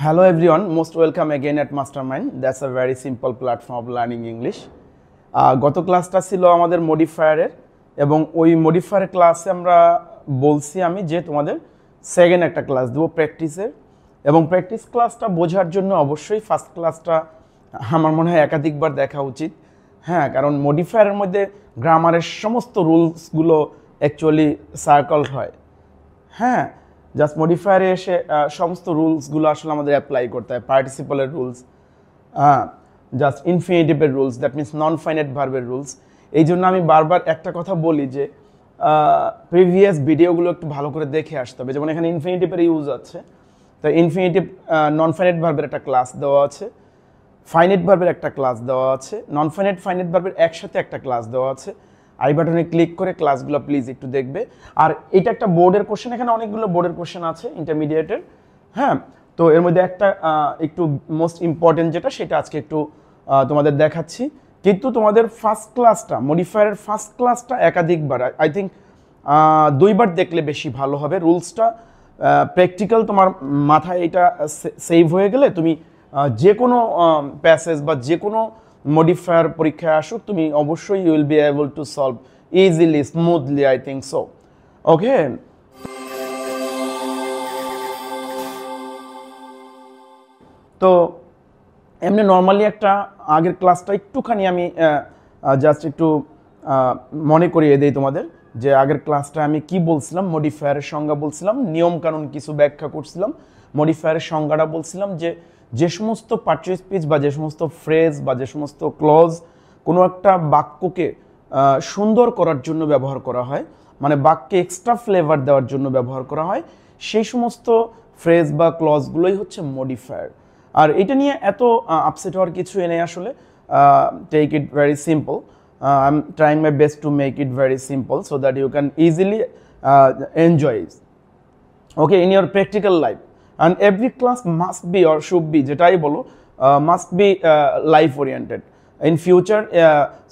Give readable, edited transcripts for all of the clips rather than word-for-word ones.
Hello everyone, most welcome again at Mastermind. That's a very simple platform of learning English. গত ক্লাসটা ছিল আমাদের মডিফায়ারের এবং ওই মডিফায়ার ক্লাসে আমরা বলছি আমি যে তোমাদের সেকেন্ড একটা ক্লাস দেবো প্র্যাকটিসের এবং প্র্যাকটিস ক্লাসটা বোঝার জন্য অবশ্যই ফার্স্ট ক্লাসটা আমার মনে হয় একাধিকবার দেখা উচিত। হ্যাঁ, কারণ মডিফায়ারের মধ্যে গ্রামারের সমস্ত রুলসগুলো অ্যাকচুয়ালি সার্কেলড হয়। হ্যাঁ, জাস্ট মডিফায়ারে এসে সমস্ত রুলসগুলো আসলে আমাদের অ্যাপ্লাই করতে হয়। পার্টিসিপলের রুলস, জাস্ট ইনফিনিটিভের rules, that means non finite ভার্বের রুলস। এই জন্য আমি বারবার একটা কথা বলি যে প্রিভিয়াস ভিডিওগুলো একটু ভালো করে দেখে আসতে হবে। যেমন এখানে ইনফিনিটিভের ইউজ আছে, তো ইনফিনিটিভ নন ফাইনাইট ভার্বের একটা ক্লাস দেওয়া আছে, ফাইনাইট ভার্বের একটা ক্লাস দেওয়া আছে, নন ফাইনাইট ফাইনাইট ভার্বের একসাথে একটা ক্লাস দেওয়া আছে। আই বাটনে ক্লিক করে ক্লাসগুলো প্লিজ একটু দেখবে। আর এটা একটা বোর্ডের কোশ্চেন, এখানে অনেকগুলো বোর্ডের কোশ্চেন আছে ইন্টারমিডিয়েটের। হ্যাঁ, তো এর মধ্যে একটা একটু মোস্ট ইম্পর্টেন্ট যেটা সেটা আজকে একটু তোমাদের দেখাচ্ছি। কিন্তু তোমাদের ফার্স্ট ক্লাসটা মডিফায়ারের ফার্স্ট ক্লাসটা একাধিকবার আই থিঙ্ক দুইবার দেখলে বেশি ভালো হবে। রুলসটা প্র্যাকটিক্যাল তোমার মাথায় এটা সেভ হয়ে গেলে তুমি যে কোনো প্যাসেজ বা যে কোনো মডিফায়ার পরীক্ষায় আসুক তুমি অবশ্যই you will be able to solve easily smoothly, I think so. Okay, তো এমনি নর্মালি একটা আগের ক্লাসটা একটুখানি আমি জাস্ট একটু মনে করিয়ে দিই তোমাদের যে আগের ক্লাসটা আমি কি বলছিলাম। মডিফায়ারের সংজ্ঞা বলছিলাম, নিয়ম কানুন কিছু ব্যাখ্যা করছিলাম। মডিফায়ারের সংজ্ঞাটা বলছিলাম যে সমস্ত পার্টস স্পিচ বা যে সমস্ত ফ্রেজ বা যে সমস্ত ক্লজ কোনো একটা বাক্যকে সুন্দর করার জন্য ব্যবহার করা হয়, মানে বাক্যে এক্সট্রা ফ্লেভার দেওয়ার জন্য ব্যবহার করা হয়, সেই সমস্ত ফ্রেজ বা ক্লজগুলোই হচ্ছে মডিফায়ার। আর এটা নিয়ে এত আপসেট হওয়ার কিছু নেই আসলে। Take it very simple. I am trying my best to make it very simple so that you can easily enjoy okay in your practical life. And every class must be or should be যেটাই বলো must be life oriented in future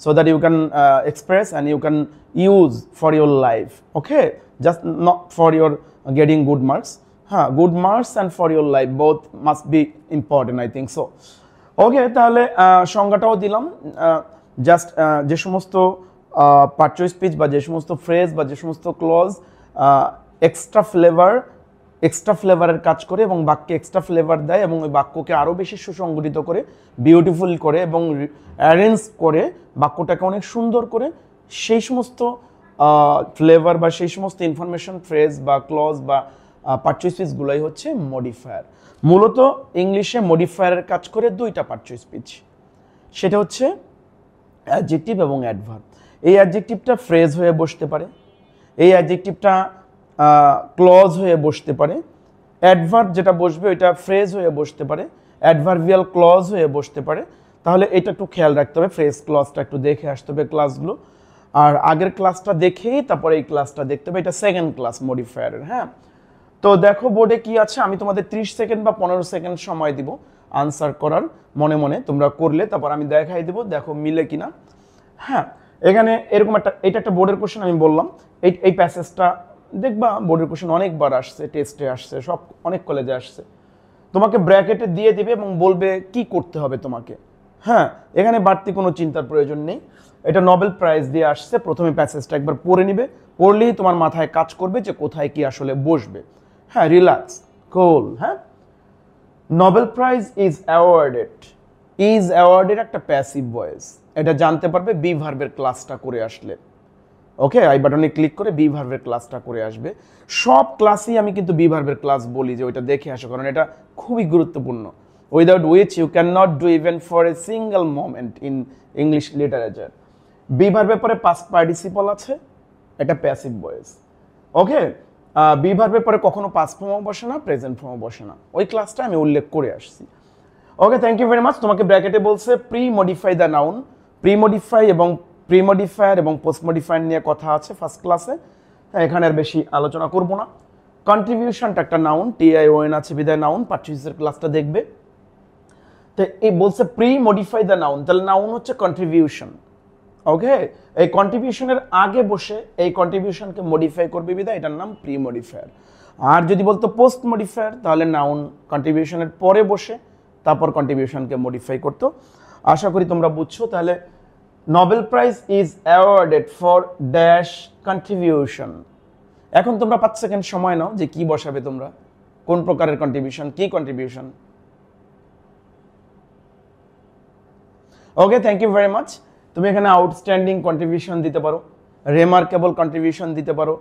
so that you can express and you can use for your life. Okay, just not for your getting good marks. Good marks and for your life both must be important, I think so. Okay, তাহলে সংজ্ঞাটাও দিলাম। Just যে সমস্ত parts speech বা যে সমস্ত phrase বা যে সমস্ত ক্লজ এক্সট্রা ফ্লেভারের কাজ করে এবং বাক্যে এক্সট্রা ফ্লেভার দেয় এবং ওই বাক্যকে আরও বেশি সুসংগঠিত করে, বিউটিফুল করে এবং অ্যারেঞ্জ করে বাক্যটাকে অনেক সুন্দর করে, সেই সমস্ত ফ্লেভার বা সেই সমস্ত ইনফরমেশন ফ্রেজ বা ক্লজ বা পার্টস স্পিচগুলোই হচ্ছে মডিফায়ার। মূলত ইংলিশে মডিফায়ারের কাজ করে দুইটা পার্টস স্পিচ, সেটা হচ্ছে অ্যাডজেক্টিভ এবং অ্যাডভার্ব। এই অ্যাডজেক্টিভটা ফ্রেজ হয়ে বসতে পারে, এই অ্যাডজেক্টিভটা ক্লজ হয়ে বসতে পারে, অ্যাডভার্ব যেটা বসবে ওইটা ফ্রেজ হয়ে বসতে পারে, অ্যাডভার্বিয়াল ক্লজ হয়ে বসতে পারে। তাহলে এটা একটু খেয়াল রাখতে হবে, ফ্রেজ ক্লজটা একটু দেখে আসতে হবে ক্লাসগুলো। আর আগের ক্লাসটা দেখেই তারপরে এই ক্লাসটা দেখতে হবে, এটা সেকেন্ড ক্লাস মডিফায়ারের। হ্যাঁ, তো দেখো বোর্ডে কি আছে। আমি তোমাদের 30 সেকেন্ড বা 15 সেকেন্ড সময় দিব আনসার করার, মনে মনে তোমরা করলে তারপর আমি দেখাই দেবো, দেখো মিলে কিনা। হ্যাঁ, এখানে এরকম এটা একটা বোর্ডের কোশ্চেন আমি বললাম। এই প্যাসেজটা দেখবা বোর্ডের কোশ্চেন অনেকবার আসছে, টেস্টে আসছে, সব অনেক কলেজে আসছে। তোমাকে ব্র্যাকেটে দিয়ে দিবে এবং বলবে কি করতে হবে তোমাকে। হ্যাঁ, এখানে বাড়তি কোনো চিন্তার প্রয়োজন নেই। এটা নোবেল প্রাইজ দিয়ে আসছে। প্রথমে প্যাসেজটা একবার পড়ে নিবে, পড়লেই তোমার মাথায় কাজ করবে যে কোথায় কি আসলে বসবে। হ্যাঁ, রিল্যাক্স, কুল। হ্যাঁ, নোবেল প্রাইজ ইজ অ্যাওয়ার্ডেড একটা প্যাসিভ ভয়েস, এটা জানতে পারবে বি ভার্বের ক্লাসটা করে আসলে। ওকে, আই বাটনে ক্লিক করে বি ভার্বের ক্লাসটা করে আসবে। সব ক্লাসেই আমি কিন্তু বি ভার্বের ক্লাস বলি যে ওইটা দেখে আসো, কারণ এটা খুবই গুরুত্বপূর্ণ। Without which you can not do even for a single moment in English literature. Be ভার্বের পরে পাস্ট পার্টিসিপল আছে, এটা প্যাসিভ ভয়েস। ওকে, বি ভার্বের পরে কখনো পাস্ট ফর্মও বসে না, প্রেজেন্ট ফর্মও বসে না। ওই ক্লাসটা আমি উল্লেখ করে আসছি। ওকে, থ্যাংক ইউ ভেরি মাচ। তোমাকে ব্র্যাকেটে বলছে pre modify the noun. Pre modifier এবং পোস্ট মডিফায়ার নিয়ে কথা আছে ফার্স্ট ক্লাসে। হ্যাঁ, এখানে আর বেশি আলোচনা করব না। কন্ট্রিবিউশনটা একটা নাউন, TION আছে বিদায় নাউন, পার্টিসিপের ক্লাসটা দেখবে। তো এই বলছে প্রি মডিফাই দ্য নাউন, তাহলে নাউন হচ্ছে কন্ট্রিবিউশন। ওকে, এই কন্ট্রিবিউশনের আগে বসে এই কন্ট্রিবিউশনকে মডিফাই করবে বিদায় এটার নাম প্রি মডিফায়ার। আর যদি বলতো পোস্ট মডিফায়ার তাহলে নাউন কন্ট্রিবিউশনের পরে বসে তারপর কন্ট্রিবিউশনকে মডিফাই করতো। আশা করি তোমরা বুঝছো। তাহলে Nobel prize is awarded for dash contribution. এখন তোমরা 5 সেকেন্ড সময় নাও যে কি বসাবে তোমরা, কোন প্রকারের কন্ট্রিবিউশন, কি contribution. Okay, thank you very much. তুমি এখানে আউটস্ট্যান্ডিং কন্ট্রিবিউশন দিতে পারো, রিমার্কেবল কন্ট্রিবিউশন দিতে পারো।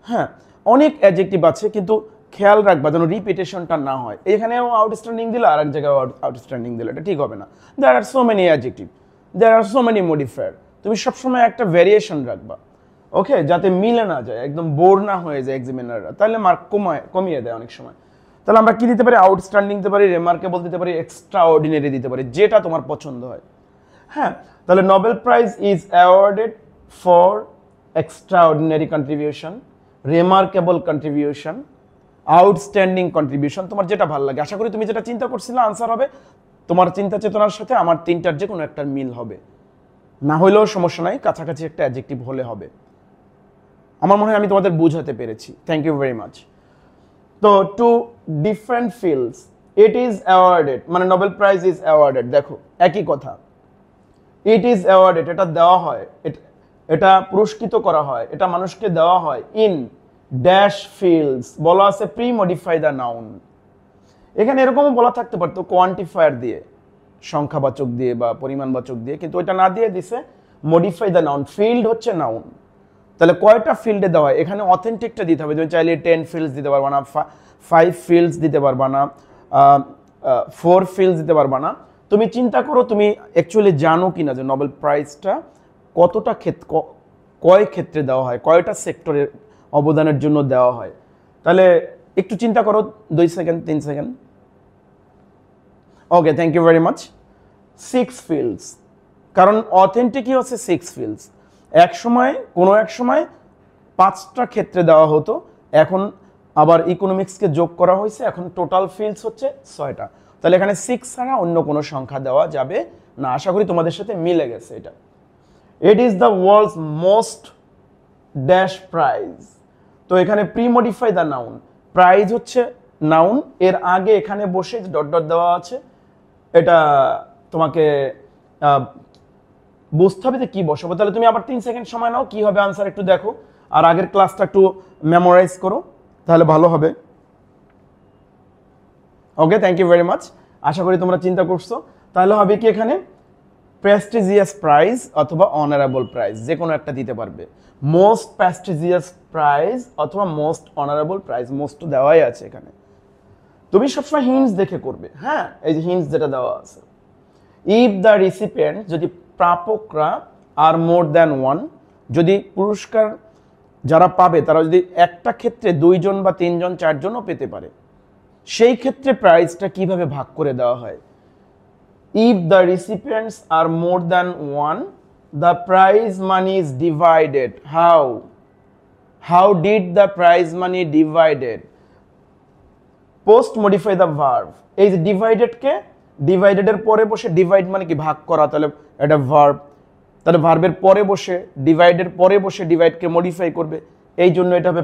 হ্যাঁ, অনেক অ্যাডজেক্টিভ আছে, কিন্তু খেয়াল রাখবা যেন রিপিটেশনটা না হয়। এখানেও আউটস্ট্যান্ডিং দিলে আর এক জায়গায় আউটস্ট্যান্ডিং দিলে এটা ঠিক হবে না। দেয়ার আর সো মেনি অ্যাডজেক্টিভ, দেয়ার আর সো মেনি মডিফায়ার। তুমি সবসময় একটা ভ্যারিয়েশন রাখবা, ওকে, যাতে মিলে না যায়, একদম বোর না হয়ে যায় এক্সামিনাররা, তাহলে মার্ক কমিয়ে দেয় অনেক সময়। তাহলে আমরা কি দিতে পারি? আউটস্ট্যান্ডিং দিতে পারি, রিমার্কেবল দিতে পারি, এক্সট্রা অর্ডিনারি দিতে পারি, যেটা তোমার পছন্দ হয়। হ্যাঁ, তাহলে Nobel prize is awarded for extra ordinary contribution, remarkable contribution, outstanding contribution, তোমার যেটা ভালো লাগে। আশা করি তুমি যেটা চিন্তা করছিলে আনসার হবে, তোমার চিন্তা চেতনার সাথে আমার তিনটার যে কোনো একটা মিল হবে, না হইলেও সমস্যা নাই, কাছাকাছি একটা অ্যাডজেক্টিভ হলে হবে। আমার মনে হয় আমি তোমাদের বুঝাতে পেরেছি। Thank you very much. তো two different fields it is awarded, মানে নোবেল প্রাইজ ইজ অ্যাওয়ার্ডেড, দেখো একই কথা। ইট ইজ অ্যাওয়ার্ডেড, এটা দেওয়া হয়, এটা পুরস্কৃত করা হয়, এটা মানুষকে দেওয়া হয় ইন ড্যাশ ফিল্ডস, বলা আছে প্রি মডিফাই দ্য নাউন। এখানে এরকমও বলা থাকতে পারতো কোয়ান্টিফায়ার দিয়ে, সংখ্যাবাচক দিয়ে বা পরিমাণবাচক দিয়ে, কিন্তু ওইটা না দিয়ে দিছে মডিফাই দ্য নাউন। ফিল্ড হচ্ছে নাউন, তাহলে কয়টা ফিল্ডে দেওয়া হয়? এখানে অথেন্টিকটা দিতে হবে। তুমি চাইলে 10 ফিল্ডস দিতে পারবা না, 5 ফিল্ডস দিতে পারবা না, 4 ফিল্ডস দিতে পারবা না। তুমি চিন্তা করো তুমি অ্যাকচুয়ালি জানো কিনা যে নোবেল প্রাইজটা কতটা কয় ক্ষেত্রে দেওয়া হয়, কয়টা সেক্টরের অবদানের জন্য দেওয়া হয়। তাহলে একটু চিন্তা করো, 2 second 3 second. Okay, thank you very much. 6 fields, কারণ অথেন্টিকই হচ্ছে 6 ফিল্ডস। এক সময় 5টা ক্ষেত্রে দেওয়া হতো, এখন আবার ইকোনমিক্সকে যোগ করা হয়েছে, এখন টোটাল ফিল্ডস হচ্ছে 6টা। তাহলে এখানে 6 ছাড়া অন্য কোনো সংখ্যা দেওয়া যাবে না। আশা করি তোমাদের সাথে মিলে গেছে এটা। It is the world's most dash prize. তো এখানে pre modify the noun, prize হচ্ছে নাউন, এর আগে এখানে বসে ডট ডট দেওয়া আছে, এটা তোমাকে বুঝতে হবে যে কি বসাবো। তাহলে তুমি আবার 3 সেকেন্ড সময় নাও, কি হবে আনসার একটু দেখো, আর আগের ক্লাসটা একটু মেমোরাইজ করো, তাহলে ভালো হবে। ওকে, থ্যাংক ইউ ভেরি মাচ। আশা করি তোমরা চিন্তা করছো। তাহলে হবে কি এখানে প্রেস্টিজিয়াস প্রাইজ অথবা অনারেবল প্রাইজ, যে কোনো একটা দিতে পারবে। মোস্ট প্রেস্টিজিয়াস প্রাইজ অথবা মোস্ট অনারেবল প্রাইজ, মোস্ট দেওয়াই আছে এখানে। তুমি সবসময় হিন্টস দেখে করবে। হ্যাঁ, এই যে হিন্টস যেটা দেওয়া আছে, ইফ দ্য রিসিপিয়েন্ট, যদি প্রাপকরা আর মোর দ্যান ওয়ান, যদি পুরস্কার যারা পাবে তারা যদি একটা ক্ষেত্রে 2 জন বা 3 জন 4 জনও পেতে পারে, সেই ক্ষেত্রে প্রাইজটা কিভাবে ভাগ করে দেওয়া হয়। If the recipients are more than one, the prize money is divided. How did the prize money divided? Post modify the verb. এই যে ডিভাইডেডকে, ডিভাইডেডের পরে বসে, ডিভাইড মানে কি ভাগ করা, তাহলে এটা ভার্ব, তাহলে ভার্বের পরে বসে, ডিভাইডের পরে বসে ডিভাইডকে মডিফাই করবে, এই জন্য এটা হবে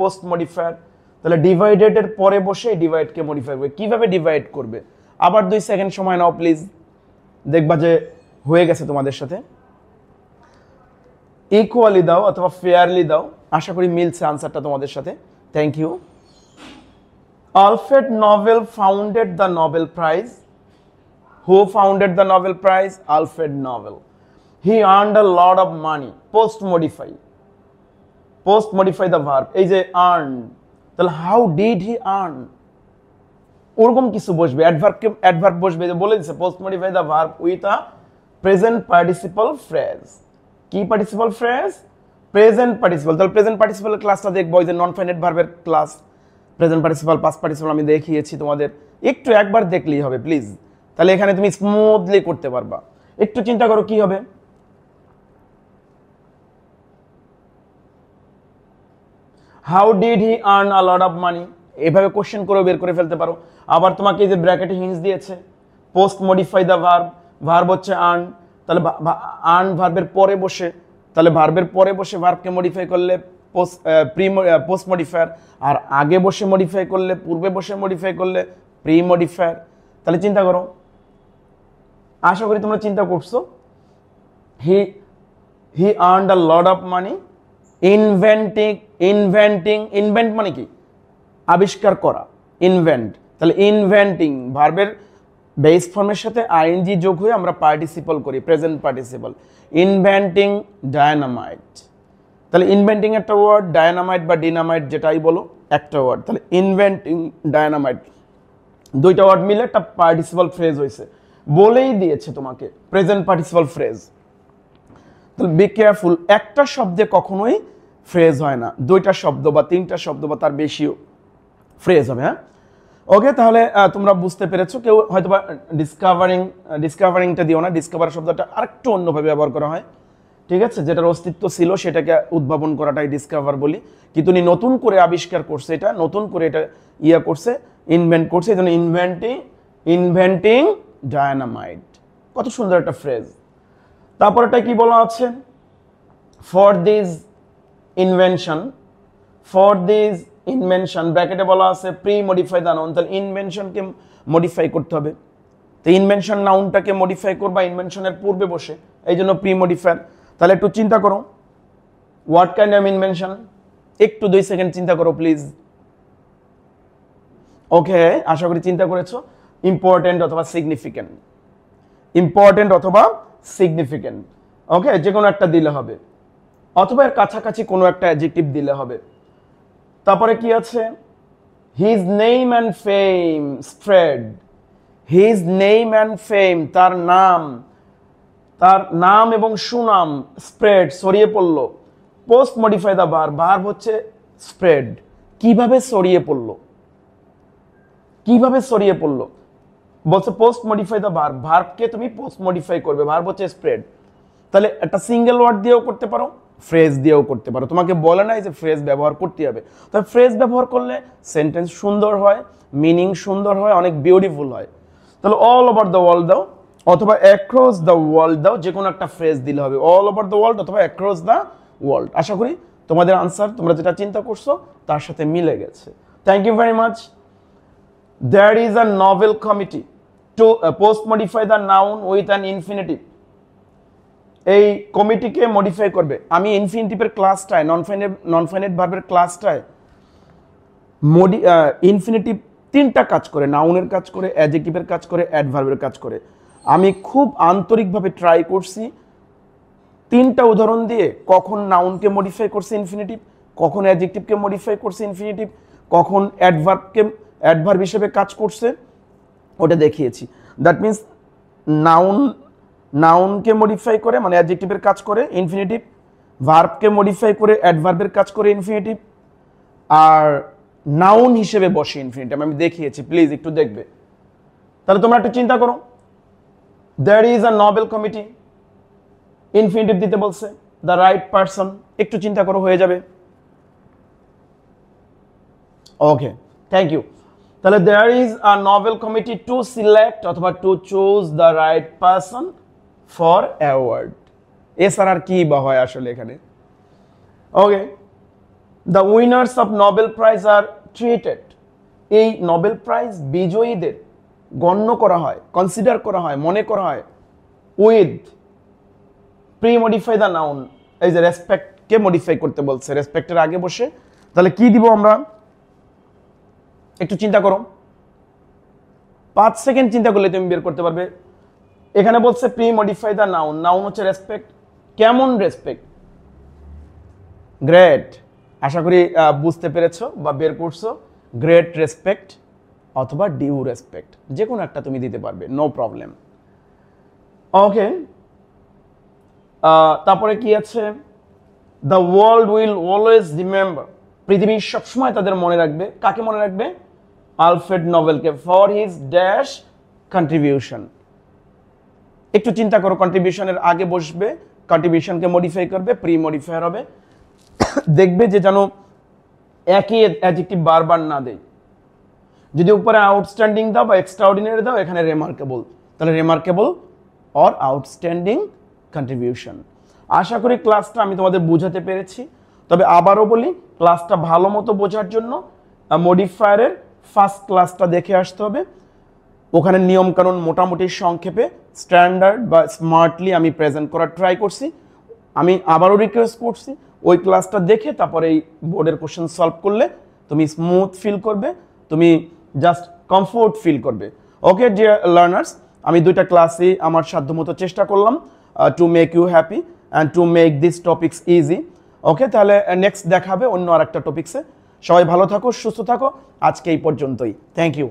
পোস্ট মডিফায়ার। তাহলে ডিভাইডেডের পরে বসে ডিভাইডকে মডিফাই করবে। কিভাবে ডিভাইড করবে? আবার 2 সেকেন্ড সময় নাও প্লিজ, দেখবা যে হয়ে গেছে তোমাদের সাথে। ইকুয়ালি দাও অথবা ফেয়ারলি দাও, আশা করি মিলছে আনসারটা তোমাদের সাথে। Thank you. Alfred Nobel founded the Nobel Prize. Who founded the Nobel Prize? Alfred Nobel. He earned a lot of money. Post modify the verb. এই যে earn, তাহলে how did he earn? ওরকম কিছু বসবে, অ্যাডভার্ব বসবে, যে বলে দিছে post modify the verb with a present participle phrase. কি পার্টিসিপল ফ্রেজ? Present participle. তাহলে প্রেজেন্ট পার্টিসিপলের ক্লাসটা দেখবো, ওই যে নন ফাইনাইট ভার্বের class, present participle, past participle আমি দেখিয়েছি তোমাদের, একটু একবার দেখলেই হবে প্লিজ। তাহলে এখানে তুমি স্মুথলি করতে পারবা। একটু চিন্তা করো কি হবে। How did he earn a lot of মানি? এভাবে কোশ্চেন করে বের করে ফেলতে পারো। আবার তোমাকে এই যে ব্র্যাকেটে হিন্টস দিয়েছে, post modify the verb, verb হচ্ছে আর্ন, তাহলে আর্ন ভার্বের পরে বসে, তাহলে ভার্বের পরে বসে ভার্বকে মডিফাই করলে পোস্ট মডিফায়ার, আর আগে বসে মডিফাই করলে, পূর্বে বসে মডিফাই করলে প্রি মডিফায়ার। তাহলে চিন্তা করো, আশা করি তোমরা চিন্তা করছো। He earned a lot of money invent মানে কি? আবিষ্কার করা, ইনভেন্ট। তাহলে ইনভেন্টিং ভার্বের বেস ফর্মের সাথে আইএনজি যোগ হয়ে আমরা পার্টিসিপল করি, প্রেজেন্ট পার্টিসিপল। ইনভেন্টিং ডায়নামাইট, তাহলে ইনভেন্টিং একটা ওয়ার্ড, ডায়নামাইট বা ডিনামাইট যেটাই বলো একটা ওয়ার্ড। তাহলে ইনভেন্টিং ডায়নামাইট দুইটা ওয়ার্ড মিলে একটা পার্টিসিপল ফ্রেজ হয়েছে, বলেই দিয়েছে তোমাকে প্রেজেন্ট পার্টিসিপল ফ্রেজ। তাহলে বি কেয়ারফুল, একটা শব্দে কখনোই ফ্রেজ হয় না, দুইটা শব্দ বা তিনটা শব্দ বা তার বেশিও ফ্রেজ হবে। হ্যাঁ, ওকে, তাহলে তোমরা বুঝতে পেরেছো। কেউ হয়তো বা ডিসকভারিংটা দিও না, ডিসকভার শব্দটা আরেকটু অন্যভাবে ব্যবহার করা হয়, ঠিক আছে? যেটার অস্তিত্ব ছিল সেটাকে উদ্ভাবন করাটাই ডিসকভার বলি, কিন্তু উনি নতুন করে আবিষ্কার করছে, এটা নতুন করে এটা করছে, ইনভেন্ট করছে, এই জন্য ইনভেন্টিং ডায়নামাইট। কত সুন্দর একটা ফ্রেজ। তারপরটা কি বলা আছে? ফর দিস ইনভেনশন ব্র্যাকেটে বলা আছে প্রি মডিফাই দ্য নাউন। তাহলে ইনভেনশনকে মডিফাই করতে হবে, তো ইনভেনশন নাউনটাকে মডিফাই করবা ইনভেনশনের পূর্বে বসে, এই জন্য প্রি মডিফায়ার। তাহলে একটু চিন্তা করো, হোয়াট কাইন্ড অফ ইনভেনশন? একটু 2 সেকেন্ড চিন্তা করো প্লিজ। ওকে, আশা করি চিন্তা করেছো। ইম্পর্টেন্ট অথবা সিগনিফিক্যান্ট, ওকে, যে কোনো একটা দিলে হবে, অথবা এর কাছাকাছি কোনো একটা অ্যাডজেক্টিভ দিলে হবে। তারপরে কি আছে? His name and fame spread. His name and ফেম, তার নাম এবং সুনাম স্প্রেড, ছড়িয়ে পড়লো। পোস্ট মডিফাই দা ভার্ব হচ্ছে স্প্রেড। কিভাবে ছড়িয়ে পড়লো? বলছে পোস্ট মডিফাই দা ভার্বকে তুমি পোস্ট মডিফাই করবে, ভার্ব হচ্ছে স্প্রেড। তাহলে একটা সিঙ্গেল ওয়ার্ড দিয়েও করতে পারো, ফ্রেজ দিয়েও করতে পারো, তোমাকে বলে নাই যে ফ্রেজ ব্যবহার করতে হবে। তবে ফ্রেজ ব্যবহার করলে সেন্টেন্স সুন্দর হয়, মিনিং সুন্দর হয়, অনেক বিউটিফুল হয়। তাহলে অল ওভার দ্য ওয়ার্ল্ড দাও অথবা অ্যাক্রস দ্য ওয়ার্ল্ড দাও, যে কোনো একটা ফ্রেজ দিলে হবে, অল ওভার দ্য ওয়ার্ল্ড অথবা অ্যাক্রস দ্য ওয়ার্ল্ড। আশা করি তোমাদের আনসার, তোমরা যেটা চিন্তা করছো তার সাথে মিলে গেছে। Thank you very much. There is a novel committee to post modify the noun with an infinitive. এই কমিটিকে মডিফাই করবে। আমি ইনফিনিটিভের ক্লাসটায়, নন ফাইনাইট ভার্বের ক্লাসটায় ইনফিনিটিভ 3টা কাজ করে, নাউনের কাজ করে, অ্যাডজেক্টিভের কাজ করে, অ্যাডভার্বের কাজ করে। আমি খুব আন্তরিকভাবে ট্রাই করছি 3টা উদাহরণ দিয়ে কখন নাউনকে মডিফাই করছে ইনফিনিটিভ, কখন অ্যাডজেক্টিভকে মডিফাই করছে ইনফিনিটিভ, কখন অ্যাডভার্ব হিসেবে কাজ করছে, ওটা দেখিয়েছি। দ্যাট মিনস নাউনকে মডিফাই করে মানে অ্যাডজেক্টিভের কাজ করে ইনফিনিটিভ, ভার্বকে মডিফাই করে অ্যাডভার্বের কাজ করে ইনফিনিটিভ, আর নাউন হিসেবে বসে ইনফিনিটিভ। আমি দেখিয়েছি, প্লিজ একটু দেখবে। তাহলে তোমরা একটু চিন্তা করো, there is a Nobel committee, infinitive দিতে বলছে, দ্য রাইট পারসন, একটু চিন্তা করো, হয়ে যাবে। Okay, thank you. তাহলে there is a Nobel committee to select অথবা to choose the right person for award. এছাড়া আর কি বা হয় আসলে এখানে। Okay, the winners of Nobel prize are treated. এই নোবেল প্রাইজ বিজয়ীদের গণ্য করা হয়, কনসিডার করা হয়, মনে করা হয় with pre modify the noun. এই যে রেসপেক্টকে মডিফাই করতে বলছে, রেসপেক্টের আগে বসে। তাহলে কি দিব আমরা? একটু চিন্তা করো, 5 সেকেন্ড চিন্তা করলে তুমি বের করতে পারবে। এখানে বলছে pre modify the noun, noun হচ্ছে রেসপেক্ট। কেমন রেসপেক্ট? গ্রেট। আশা করি বুঝতে পেরেছো বা বের করছো। গ্রেট রেসপেক্ট অথবা ডিউ রেসপেক্ট, যে কোনো একটা তুমি দিতে পারবে, নো প্রবলেম। ওকে, তারপরে কি আছে? The world will always remember. পৃথিবী সবসময় তাদের মনে রাখবে। কাকে মনে রাখবে? আলফ্রেড নোবেলকে, ফর হিজ ড্যাশ কন্ট্রিবিউশন। একটু চিন্তা করো, কন্ট্রিবিউশনের আগে বসবে, কন্ট্রিবিউশনকে মডিফাই করবে, প্রি মডিফায়ার হবে। দেখবে যে যেন একই অ্যাডজেক্টিভ বারবার না দেয়। যদি উপরে আউটস্ট্যান্ডিং দাও বা এক্সট্রাঅর্ডিনারি দাও, এখানে রিমার্কেবল। তাহলে রিমার্কেবল অর আউটস্ট্যান্ডিং কন্ট্রিবিউশন। আশা করি ক্লাসটা আমি তোমাদের বোঝাতে পেরেছি। তবে আবারও বলি, ক্লাসটা ভালো মতো বোঝার জন্য মডিফায়ারের ফার্স্ট ক্লাসটা দেখে আসতে হবে। ওখানে নিয়মকানুন মোটামুটি সংক্ষেপে স্ট্যান্ডার্ড বা স্মার্টলি আমি প্রেজেন্ট করার ট্রাই করছি। আমি আবারও রিকোয়েস্ট করছি, ওই ক্লাসটা দেখে তারপরে এই বোর্ডের কোশ্চেন সলভ করলে তুমি স্মুথ ফিল করবে, তুমি জাস্ট কমফোর্ট ফিল করবে। ওকে ডিয়ার লার্নার্স, আমি দুইটা ক্লাসে আমার সাধ্যমতো চেষ্টা করলাম to make you happy and to make this topics easy. Okay, তাহলে নেক্সট দেখাবে অন্য আরেকটা টপিক্সে। সবাই ভালো থাকো, সুস্থ থাকো, আজকে এই পর্যন্তই। Thank you.